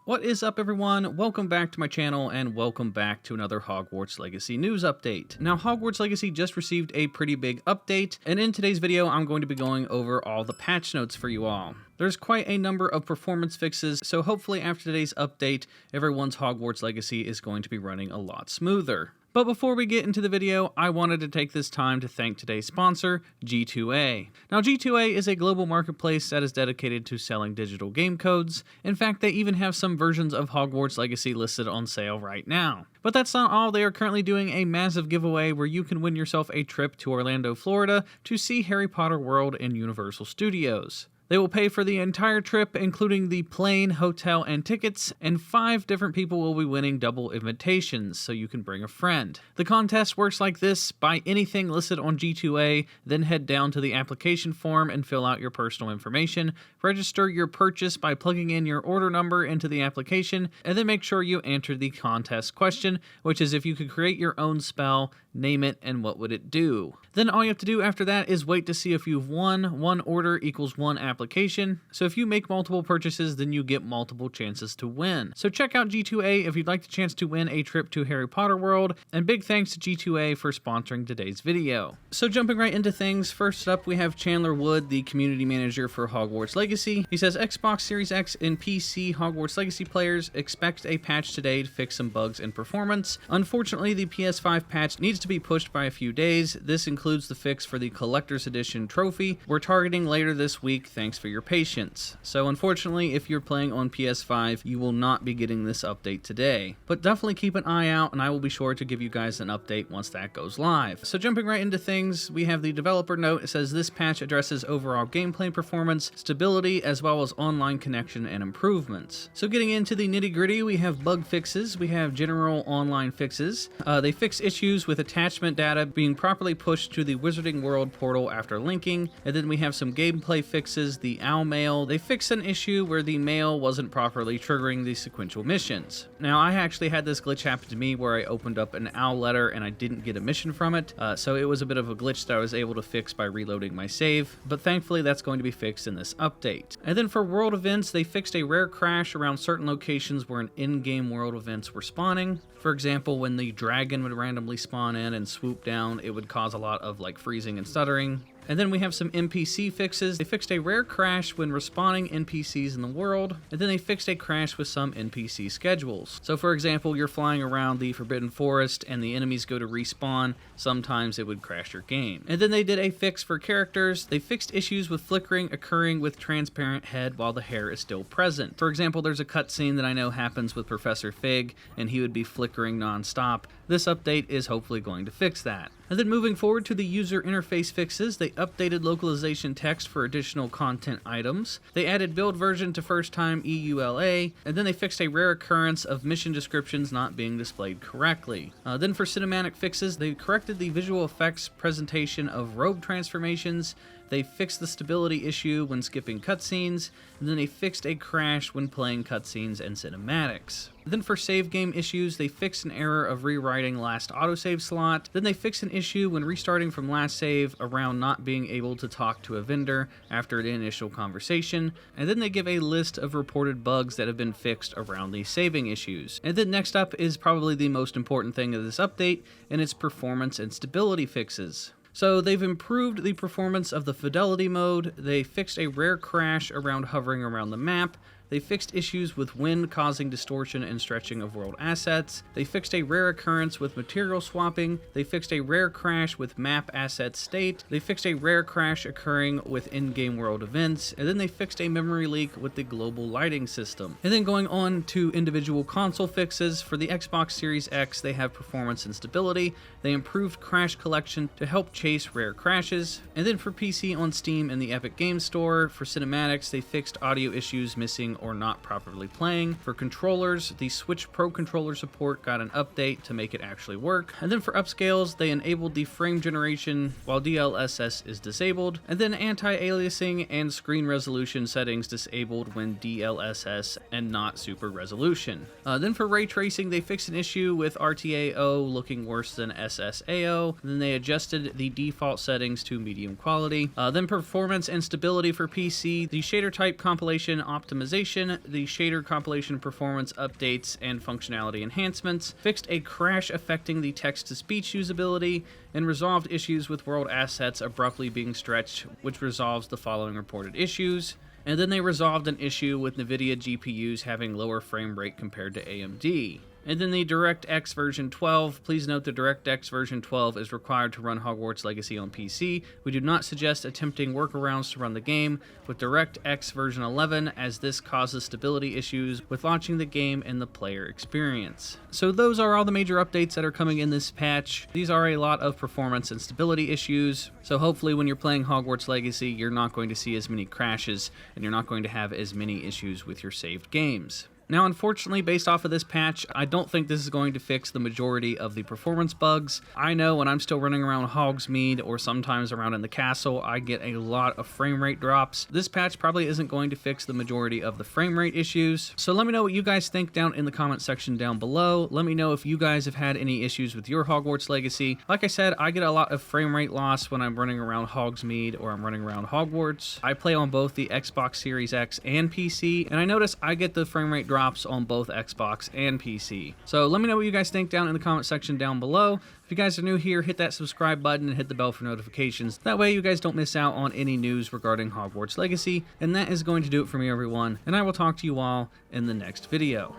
What is up, everyone? Welcome back to my channel and welcome back to another Hogwarts Legacy news update. Now, Hogwarts Legacy just received a pretty big update, and in today's video I'm going to be going over all the patch notes for you all. There's quite a number of performance fixes, so hopefully after today's update, everyone's Hogwarts Legacy is going to be running a lot smoother. But before we get into the video, I wanted to take this time to thank today's sponsor, G2A. Now, G2A is a global marketplace that is dedicated to selling digital game codes. In fact, they even have some versions of Hogwarts Legacy listed on sale right now. But that's not all. They are currently doing a massive giveaway where you can win yourself a trip to Orlando, Florida to see Harry Potter World in Universal Studios. They will pay for the entire trip, including the plane, hotel, and tickets, and 5 different people will be winning double invitations, so you can bring a friend. The contest works like this: buy anything listed on G2A, then head down to the application form and fill out your personal information, register your purchase by plugging in your order number into the application, and then make sure you answer the contest question, which is if you could create your own spell, name it, and what would it do. Then all you have to do after that is wait to see if you've won. 1 order equals 1 application. So if you make multiple purchases, then you get multiple chances to win. So check out G2A if you'd like the chance to win a trip to Harry Potter World, and big thanks to G2A for sponsoring today's video. So jumping right into things, first up we have Chandler Wood, the community manager for Hogwarts Legacy. He says Xbox Series X and PC Hogwarts Legacy players expect a patch today to fix some bugs in performance. Unfortunately, the PS5 patch needs to be pushed by a few days. This includes the fix for the Collector's Edition trophy. We're targeting later this week. Thanks for your patience. So unfortunately, if you're playing on PS5, you will not be getting this update today. But definitely keep an eye out, and I will be sure to give you guys an update once that goes live. So jumping right into things, we have the developer note. It says this patch addresses overall gameplay performance, stability, as well as online connection and improvements. So getting into the nitty-gritty, we have bug fixes, we have general online fixes. They fix issues with attachment data being properly pushed to the Wizarding World portal after linking, and then we have some gameplay fixes. The owl mail, they fixed an issue where the mail wasn't properly triggering the sequential missions. Now, I actually had this glitch happen to me where I opened up an owl letter and I didn't get a mission from it, so it was a bit of a glitch that I was able to fix by reloading my save, but thankfully that's going to be fixed in this update. And then for world events, they fixed a rare crash around certain locations where an in-game world events were spawning. For example, when the dragon would randomly spawn in and swoop down, it would cause a lot of like freezing and stuttering. And then we have some NPC fixes. They fixed a rare crash when respawning NPCs in the world, and then they fixed a crash with some NPC schedules. So for example, you're flying around the Forbidden Forest and the enemies go to respawn, sometimes it would crash your game. And then they did a fix for characters. They fixed issues with flickering occurring with transparent head while the hair is still present. For example, there's a cutscene that I know happens with Professor Fig, and he would be flickering non-stop. This update is hopefully going to fix that. And then moving forward to the user interface fixes, they updated localization text for additional content items. They added build version to first time EULA, and then they fixed a rare occurrence of mission descriptions not being displayed correctly. Then for cinematic fixes, they corrected the visual effects presentation of robe transformations. They fixed the stability issue when skipping cutscenes, and then they fixed a crash when playing cutscenes and cinematics. Then for save game issues, they fixed an error of rewriting last autosave slot. Then they fixed an issue when restarting from last save around not being able to talk to a vendor after the initial conversation. And then they give a list of reported bugs that have been fixed around these saving issues. And then next up is probably the most important thing of this update, and it's performance and stability fixes. So they've improved the performance of the fidelity mode. They fixed a rare crash around hovering around the map. They fixed issues with wind causing distortion and stretching of world assets. They fixed a rare occurrence with material swapping. They fixed a rare crash with map asset state. They fixed a rare crash occurring with in-game world events. And then they fixed a memory leak with the global lighting system. And then going on to individual console fixes, for the Xbox Series X, they have performance and stability. They improved crash collection to help chase rare crashes. And then for PC on Steam and the Epic Games Store, for cinematics, they fixed audio issues missing or not properly playing. For controllers, the Switch Pro controller support got an update to make it actually work. And then for upscales, they enabled the frame generation while DLSS is disabled. And then anti-aliasing and screen resolution settings disabled when DLSS and not super resolution. Then for ray tracing, they fixed an issue with RTAO looking worse than SSAO. Then they adjusted the default settings to medium quality. Then performance and stability for PC, the shader type compilation optimization compilation, the shader compilation performance updates and functionality enhancements, fixed a crash affecting the text-to-speech usability, and resolved issues with world assets abruptly being stretched, which resolves the following reported issues. And then they resolved an issue with NVIDIA GPUs having lower frame rate compared to AMD. And then the DirectX version 12. Please note the DirectX version 12 is required to run Hogwarts Legacy on PC. We do not suggest attempting workarounds to run the game with DirectX version 11, as this causes stability issues with launching the game and the player experience. So those are all the major updates that are coming in this patch. These are a lot of performance and stability issues, so hopefully when you're playing Hogwarts Legacy, you're not going to see as many crashes and you're not going to have as many issues with your saved games. Now, unfortunately, based off of this patch, I don't think this is going to fix the majority of the performance bugs. I know when I'm still running around Hogsmeade or sometimes around in the castle, I get a lot of frame rate drops. This patch probably isn't going to fix the majority of the frame rate issues. So let me know what you guys think down in the comment section down below. Let me know if you guys have had any issues with your Hogwarts Legacy. Like I said, I get a lot of frame rate loss when I'm running around Hogsmeade or I'm running around Hogwarts. I play on both the Xbox Series X and PC, and I notice I get the frame rate drops on both Xbox and PC. So let me know what you guys think down in the comment section down below. If you guys are new here, hit that subscribe button and hit the bell for notifications. That way you guys don't miss out on any news regarding Hogwarts Legacy. And that is going to do it for me, everyone. And I will talk to you all in the next video.